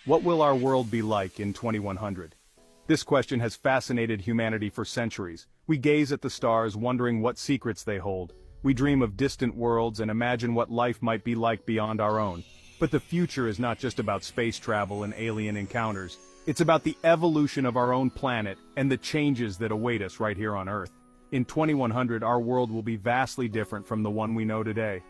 What will our world be like in 2100? This question has fascinated humanity for centuries. We gaze at the stars wondering what secrets they hold. We dream of distant worlds and imagine what life might be like beyond our own. But the future is not just about space travel and alien encounters. It's about the evolution of our own planet and the changes that await us right here on Earth. In 2100, our world will be vastly different from the one we know today.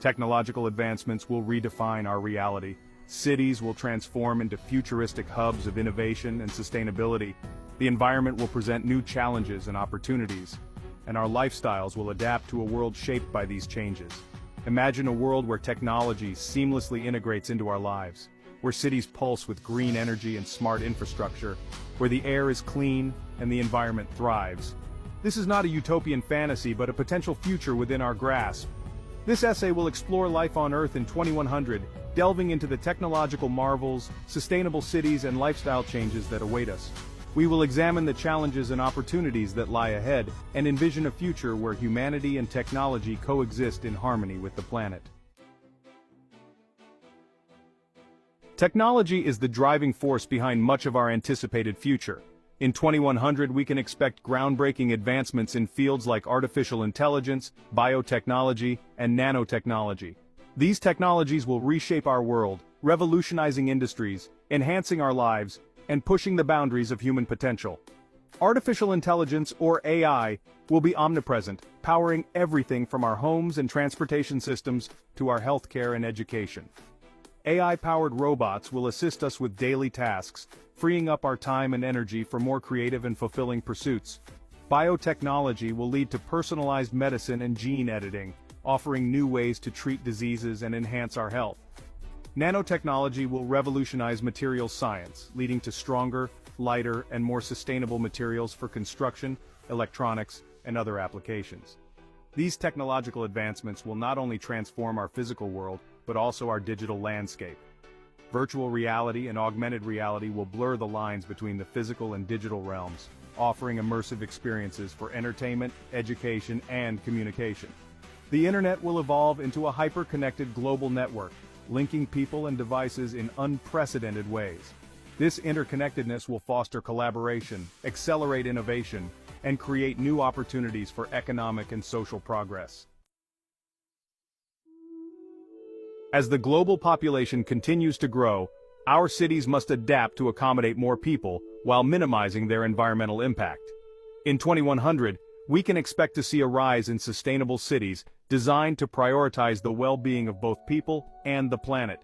Technological advancements will redefine our reality. Cities will transform into futuristic hubs of innovation and sustainability. The environment will present new challenges and opportunities, and our lifestyles will adapt to a world shaped by these changes. Imagine a world where technology seamlessly integrates into our lives, where cities pulse with green energy and smart infrastructure, where the air is clean and the environment thrives. This is not a utopian fantasy but a potential future within our grasp. This essay will explore life on Earth in 2100, delving into the technological marvels, sustainable cities and lifestyle changes that await us. We will examine the challenges and opportunities that lie ahead, and envision a future where humanity and technology coexist in harmony with the planet. Technology is the driving force behind much of our anticipated future. In 2100, we can expect groundbreaking advancements in fields like artificial intelligence, biotechnology, and nanotechnology. These technologies will reshape our world, revolutionizing industries, enhancing our lives, and pushing the boundaries of human potential. Artificial intelligence, or AI, will be omnipresent, powering everything from our homes and transportation systems to our healthcare and education. AI-powered robots will assist us with daily tasks, freeing up our time and energy for more creative and fulfilling pursuits. Biotechnology will lead to personalized medicine and gene editing, offering new ways to treat diseases and enhance our health. Nanotechnology will revolutionize materials science, leading to stronger, lighter, and more sustainable materials for construction, electronics, and other applications. These technological advancements will not only transform our physical world, but also our digital landscape. Virtual reality and augmented reality will blur the lines between the physical and digital realms, offering immersive experiences for entertainment, education, and communication. The internet will evolve into a hyper-connected global network, linking people and devices in unprecedented ways. This interconnectedness will foster collaboration, accelerate innovation, and create new opportunities for economic and social progress. As the global population continues to grow, our cities must adapt to accommodate more people while minimizing their environmental impact. In 2100, we can expect to see a rise in sustainable cities designed to prioritize the well-being of both people and the planet.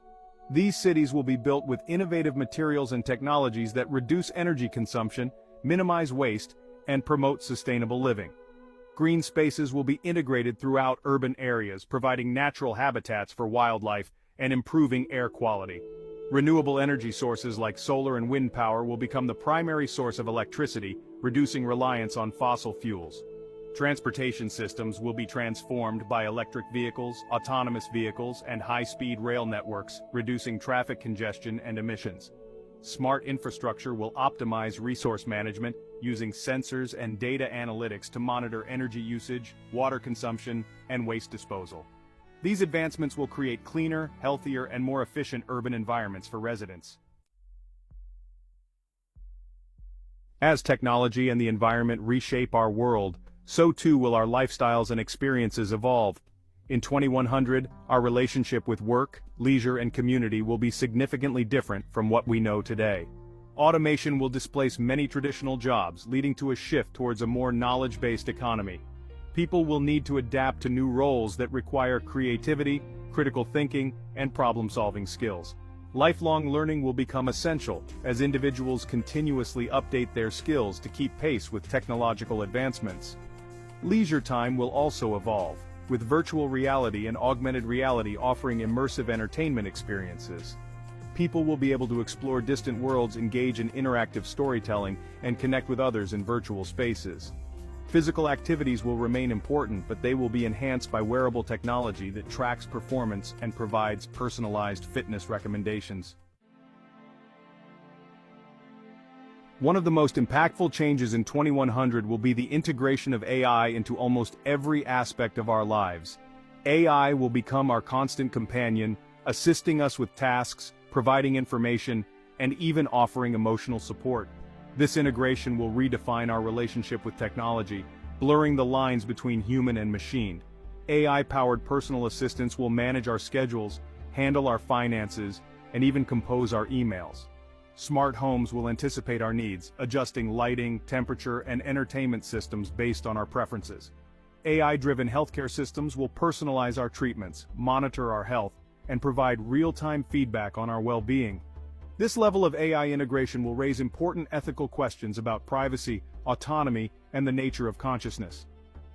These cities will be built with innovative materials and technologies that reduce energy consumption, minimize waste, and promote sustainable living. Green spaces will be integrated throughout urban areas, providing natural habitats for wildlife and improving air quality. Renewable energy sources like solar and wind power will become the primary source of electricity, reducing reliance on fossil fuels. Transportation systems will be transformed by electric vehicles, autonomous vehicles, and high-speed rail networks, reducing traffic congestion and emissions. Smart infrastructure will optimize resource management, using sensors and data analytics to monitor energy usage, water consumption, and waste disposal. These advancements will create cleaner, healthier, and more efficient urban environments for residents. As technology and the environment reshape our world, so too will our lifestyles and experiences evolve. In 2100, our relationship with work, leisure, and community will be significantly different from what we know today. Automation will displace many traditional jobs, leading to a shift towards a more knowledge-based economy. People will need to adapt to new roles that require creativity, critical thinking, and problem-solving skills. Lifelong learning will become essential, as individuals continuously update their skills to keep pace with technological advancements. Leisure time will also evolve, with virtual reality and augmented reality offering immersive entertainment experiences. People will be able to explore distant worlds, engage in interactive storytelling, and connect with others in virtual spaces. Physical activities will remain important, but they will be enhanced by wearable technology that tracks performance and provides personalized fitness recommendations. One of the most impactful changes in 2100 will be the integration of AI into almost every aspect of our lives. AI will become our constant companion, assisting us with tasks, providing information, and even offering emotional support. This integration will redefine our relationship with technology, blurring the lines between human and machine. AI-powered personal assistants will manage our schedules, handle our finances, and even compose our emails. Smart homes will anticipate our needs, adjusting lighting, temperature, and entertainment systems based on our preferences. AI-driven healthcare systems will personalize our treatments, monitor our health, and provide real-time feedback on our well-being. This level of AI integration will raise important ethical questions about privacy, autonomy, and the nature of consciousness.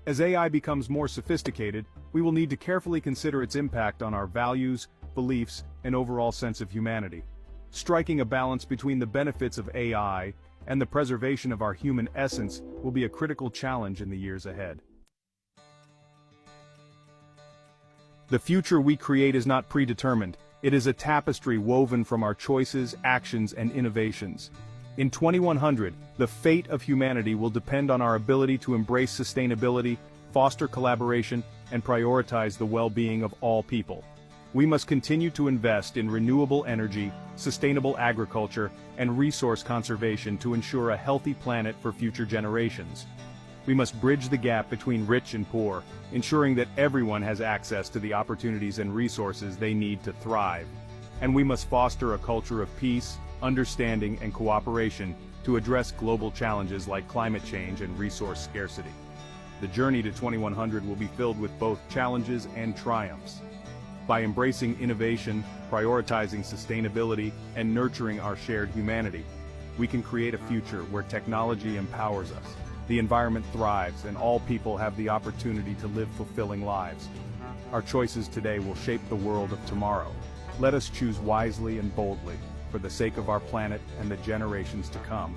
As AI becomes more sophisticated, we will need to carefully consider its impact on our values, beliefs, and overall sense of humanity. Striking a balance between the benefits of AI and the preservation of our human essence will be a critical challenge in the years ahead. The future we create is not predetermined. It is a tapestry woven from our choices, actions, and innovations. In 2100, the fate of humanity will depend on our ability to embrace sustainability, foster collaboration, and prioritize the well-being of all people. We must continue to invest in renewable energy, sustainable agriculture, and resource conservation to ensure a healthy planet for future generations. We must bridge the gap between rich and poor, ensuring that everyone has access to the opportunities and resources they need to thrive. And we must foster a culture of peace, understanding, and cooperation to address global challenges like climate change and resource scarcity. The journey to 2100 will be filled with both challenges and triumphs. By embracing innovation, prioritizing sustainability, and nurturing our shared humanity, we can create a future where technology empowers us, the environment thrives, and all people have the opportunity to live fulfilling lives. Our choices today will shape the world of tomorrow. Let us choose wisely and boldly, for the sake of our planet and the generations to come.